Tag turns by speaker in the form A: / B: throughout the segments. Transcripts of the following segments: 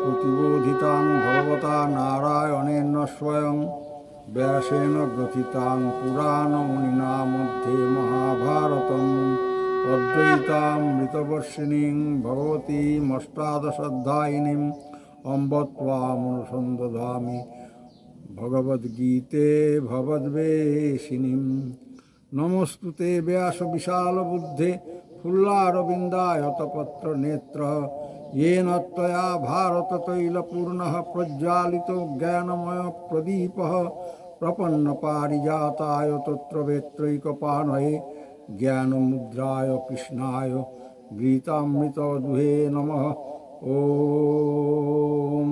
A: प्रतिबोधितां भगवता नारायणेन स्वयं व्यासेन ग्रथितां पुराणमुनिना मध्ये महाभारतम् अद्वैतामृतवर्षिणीं भगवतीमष्टादशाध्यायिनीम् अम्ब त्वामनुसन्दधामि भगवद्गीते भवद्वेषिणीम् नमोस्तुते व्यासविशालबुद्धे फुल्लारविन्दायतपत्रनेत्रः येन त्वया भारततैलपूर्णः प्रज्वालितो ज्ञानमयप्रदीपः प्रपन्नपारिजाताय तत्रवेत्रैकपाणये ज्ञानमुद्राय कृष्णाय गीतामृतदुहे नमः। Om.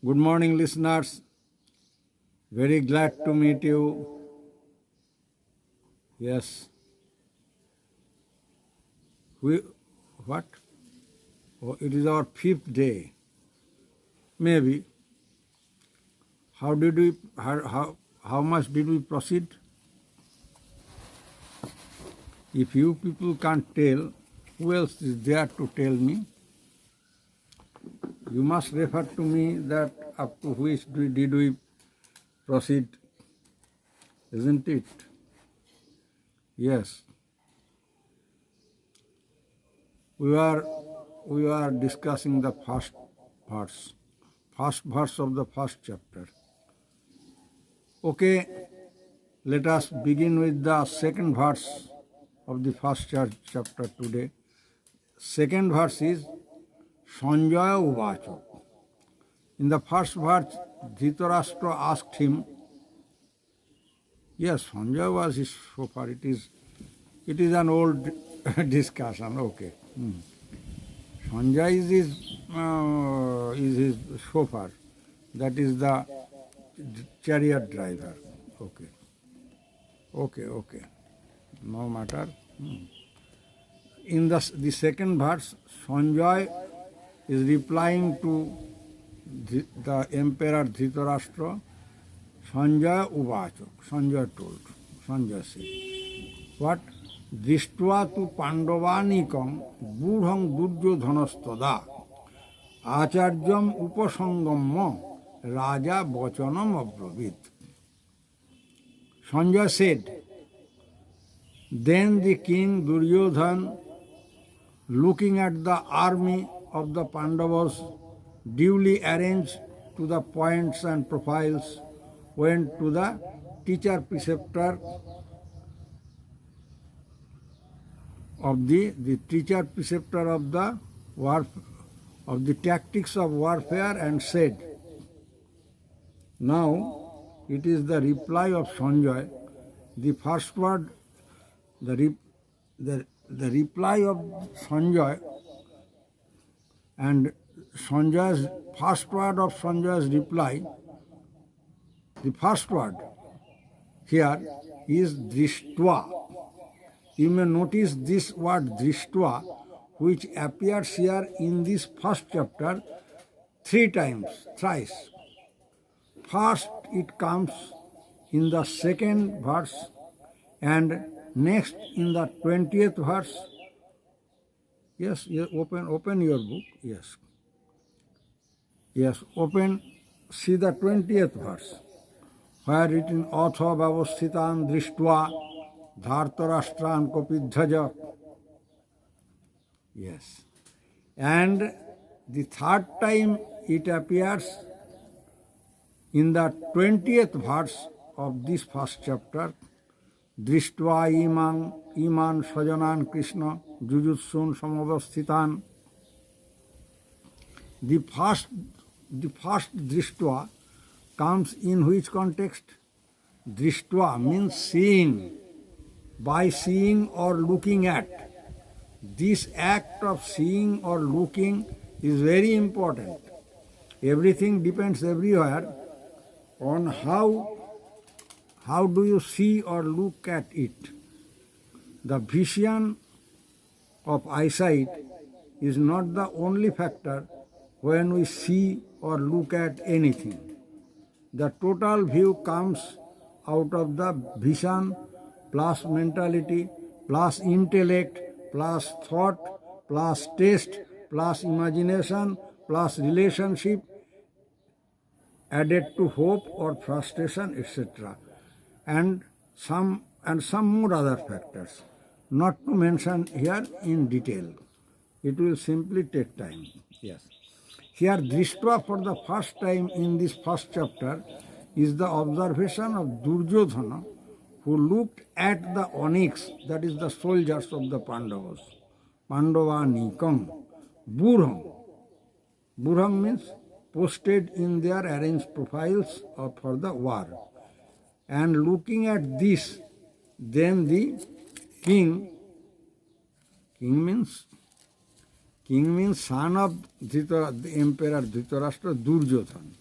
A: Good morning, listeners. Very glad to meet you. Yes. What? Oh, it is our 5th day. Maybe. How much did we proceed? If you people can't tell, who else is there to tell me? You must refer to me that up to which did we proceed, isn't it? Yes. We are discussing the first verse of the first chapter. Okay, let us begin with the second verse of the first chapter today. Second verse is Sanjaya Uvacha. In the first verse, Dhritarashtra asked him, yes, Sanjaya was his shofar. It is an old discussion, okay. Sanjaya is his shofar. That is the chariot driver. Okay. No matter. In the second verse, Sanjaya is replying to the Emperor Dhritarashtra. Sanjaya Uvacha. Sanjaya told. Sanjaya said, what? Drishtva tu Pandavanikam Budham Duryodhanastada Acharyam Upasangamma Raja Vachanam Abravit. Sanjaya said, then the king Duryodhan, looking at the army of the Pandavas duly arranged to the points and profiles, went to the teacher preceptor of the tactics of warfare and said, now it is the reply of Sanjaya. The first word, the reply of Sanjaya, and Sanjaya's first word of Sanjaya's reply, the first word here is Drishtva. You may notice this word Drishtva, which appears here in this first chapter thrice. First it comes in the second verse, and next in the 20th verse. Yes, open your book. Yes, see the 20th verse, where written Atha Vyavasthitan Drishtva Dhartarashtran Kopidhaja. Yes. And the third time it appears in the 20th verse of this first chapter, Drishtva iman sajanan Krishna jujutsun samavasthitan. The first Drishtva comes in which context? Drishtva means seeing, by seeing or looking at. This act of seeing or looking is very important. Everything depends everywhere on how do you see or look at it. The vision of eyesight is not the only factor when we see or look at anything. The total view comes out of the vision plus mentality plus intellect plus thought plus taste plus imagination plus relationship added to hope or frustration, etc. and some more other factors, not to mention here in detail. It will simply take time. Yes. Here, Drishtva for the first time in this first chapter is the observation of Duryodhana, who looked at the onyx, that is the soldiers of the Pandavas. Pandava Nikam. Burham. Burham means posted in their arranged profiles for the war. And looking at this, then the king means son of the emperor Dhritarashtra, Duryodhana.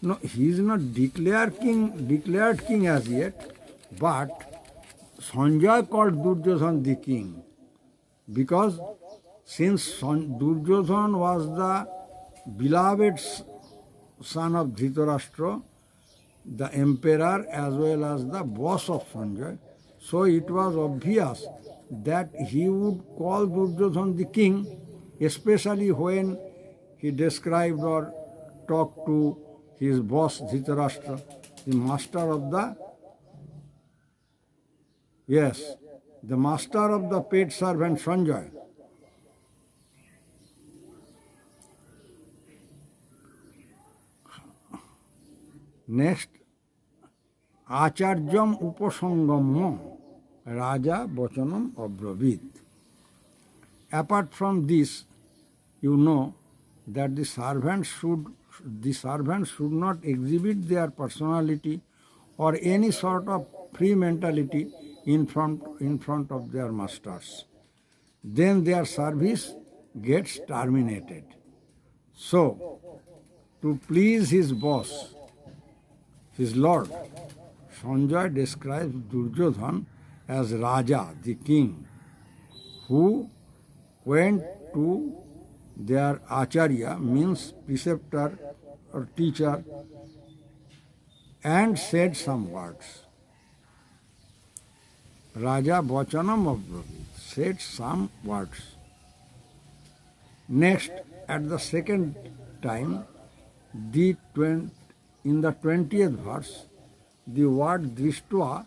A: No, he is not declared king as yet, but Sanjay called Duryodhana the king, because since Duryodhana was the beloved son of Dhritarashtra, the emperor as well as the boss of Sanjay, so it was obvious that he would call Duryodhana the king, especially when he described or talked to his boss Dhritarashtra, the master of the paid servant Sanjay. Next, Acharyam Upasangamma Raja Vachanam Abravit. Apart from this, you know that the servants should not exhibit their personality or any sort of free mentality in front of their masters. Then their service gets terminated. So, to please his boss, his lord, Sanjay describes Duryodhana as Raja, the king, who went to their Acharya, means preceptor or teacher, and said some words. Raja Vachanam Abravit, said some words. Next, at the second time, in the 20th verse, the word Drishtva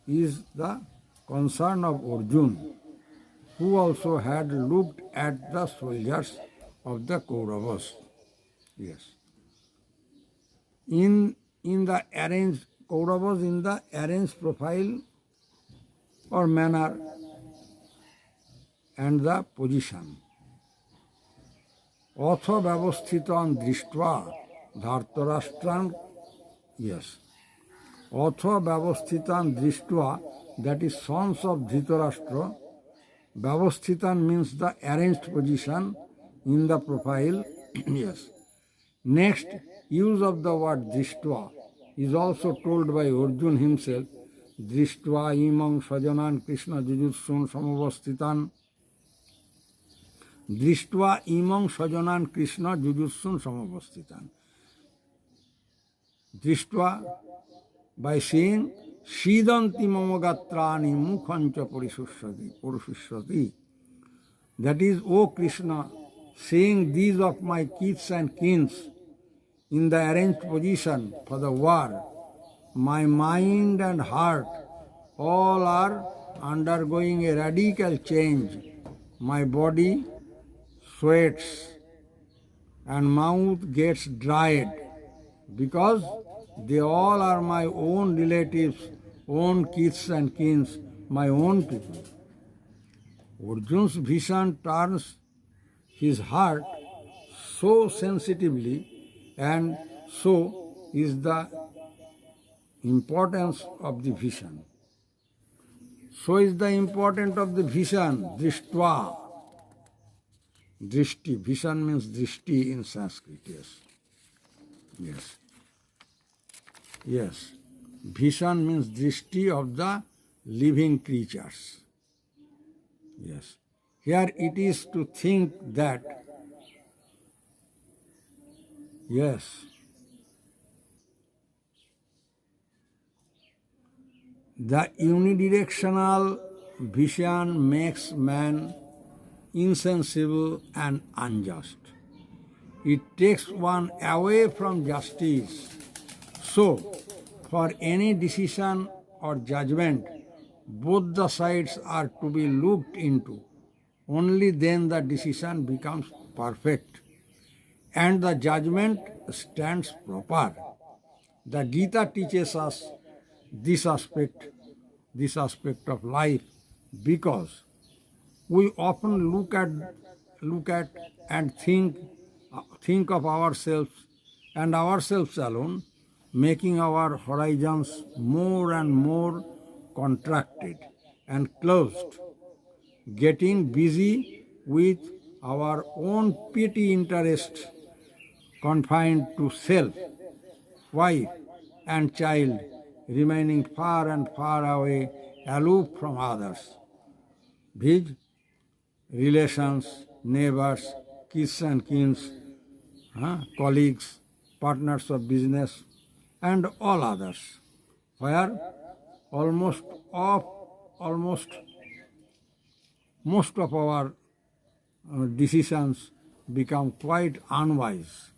A: is the concern of Arjuna, who also had looked at the soldiers of the Kauravas. Yes. In the arranged Kauravas, in the arranged profile or manner and the position. Otho Vyavasthitan Drishtva Dhartarashtran, yes. Otho Vyavasthitan Drishtva, that is sons of Dhritarashtra. Vyavasthitan means the arranged position in the profile, yes. Next, use of the word Drishtva is also told by Arjuna himself. Drishtva imam sajanan Krishna jujutsun samavasthitan. Drishtva imam sajanan Krishna jujutsun samavasthitan. Drishtva, by saying, Sidanti mamagatrani mukhancha parishushati. That is, O Krishna, seeing these of my kiths and kins in the arranged position for the war, my mind and heart all are undergoing a radical change. My body sweats and mouth gets dried because they all are my own relatives, own kiths and kins, my own people. Arjuna's vision turns his heart so sensitively, and so is the importance of the vision. So is the importance of the vision, Drishtva. Drishti, vision means drishti in Sanskrit, yes. Yes. Yes. Vision means drishti of the living creatures. Yes. Here it is to think that, yes, the unidirectional vision makes man insensible and unjust. It takes one away from justice. So, for any decision or judgment, both the sides are to be looked into. Only then the decision becomes perfect and the judgment stands proper. The Gita teaches us this aspect of life because we often look at and think of ourselves and ourselves alone, making our horizons more and more contracted and closed, getting busy with our own petty interests confined to self, wife and child, remaining far and far away, aloof from others, viz. Relations, neighbors, kith and kins, colleagues, partners of business, and all others, where most of our decisions become quite unwise.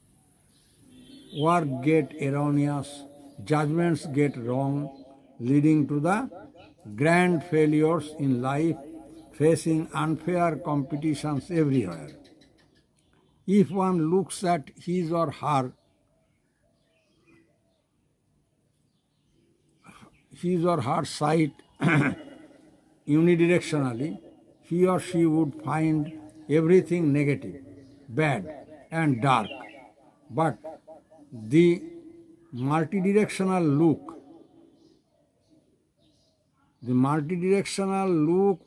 A: Work get erroneous, judgments get wrong, leading to the grand failures in life, facing unfair competitions everywhere. If one looks at his or her sight unidirectionally, he or she would find everything negative, bad, and dark. But the multidirectional look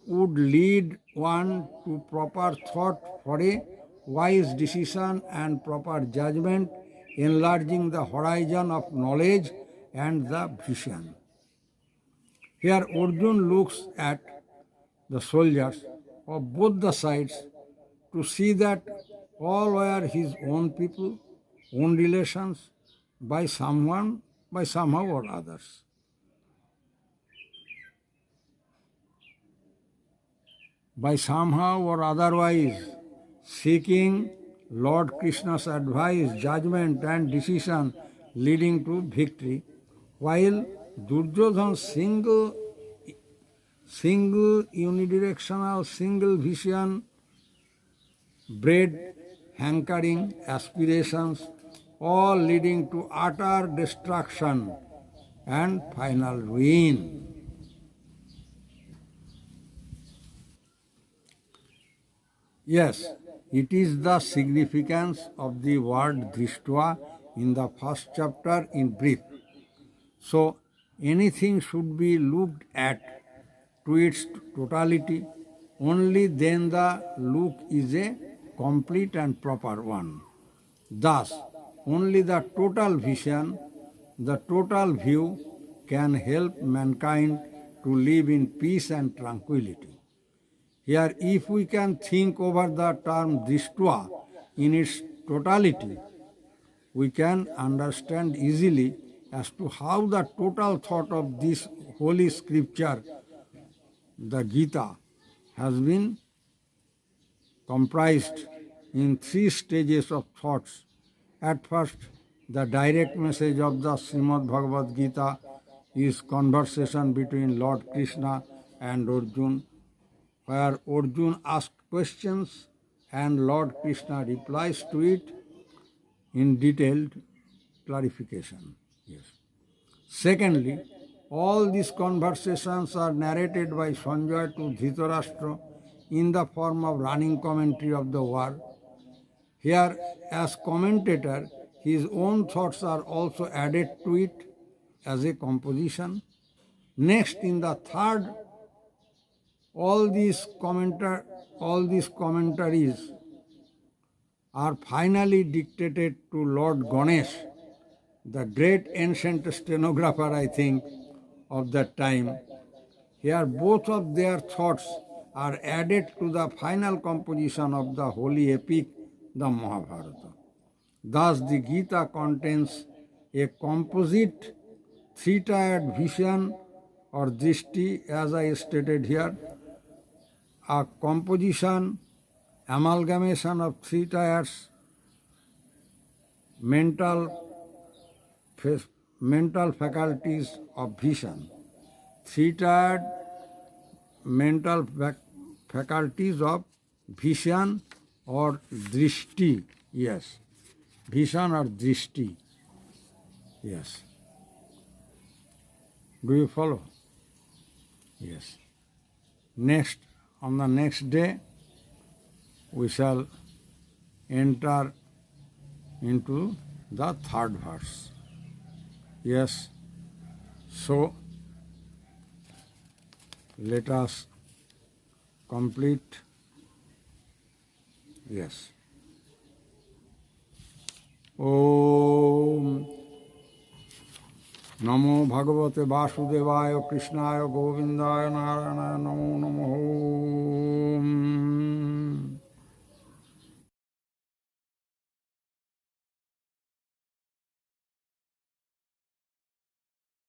A: would lead one to proper thought for a wise decision and proper judgment, enlarging the horizon of knowledge and the vision. Here Arjuna looks at the soldiers of both the sides to see that all were his own people, own relations, by somehow or others. By somehow or otherwise, seeking Lord Krishna's advice, judgment and decision leading to victory, while Duryodhana's single unidirectional, single vision bred hankering, aspirations, all leading to utter destruction and final ruin. Yes, it is the significance of the word drishtva in the first chapter in brief. So, anything should be looked at to its totality, only then the look is a complete and proper one. Thus, only the total vision, the total view can help mankind to live in peace and tranquility. Here, if we can think over the term drishtva in its totality, we can understand easily as to how the total thought of this holy scripture, the Gita, has been comprised in 3 stages of thoughts. At first, the direct message of the SRIMADBHAGWADGEETA is conversation between Lord Krishna and Arjuna, where Arjuna asked questions and Lord Krishna replies to it in detailed clarification. Yes. Secondly, all these conversations are narrated by Sanjaya to Dhritarashtra in the form of running commentary of the war. Here, as commentator, his own thoughts are also added to it as a composition. Next, in the third, all these commentaries are finally dictated to Lord Ganesh, the great ancient stenographer, I think, of that time. Here both of their thoughts are added to the final composition of the holy epic, the Mahabharata. Thus the Gita contains a composite 3-tiered vision or drishti, as I stated here, a composition amalgamation of three tiers, mental faculties of vision, three-tiered mental faculties of vision or drishti, yes, vision or drishti, yes. Do you follow? Yes. Next, on the next day, we shall enter into the third verse. Yes. So, let us complete. Yes. Om Namo Bhagavate Vasudevaya Krishnaya Govindaya Narayana Namo Namo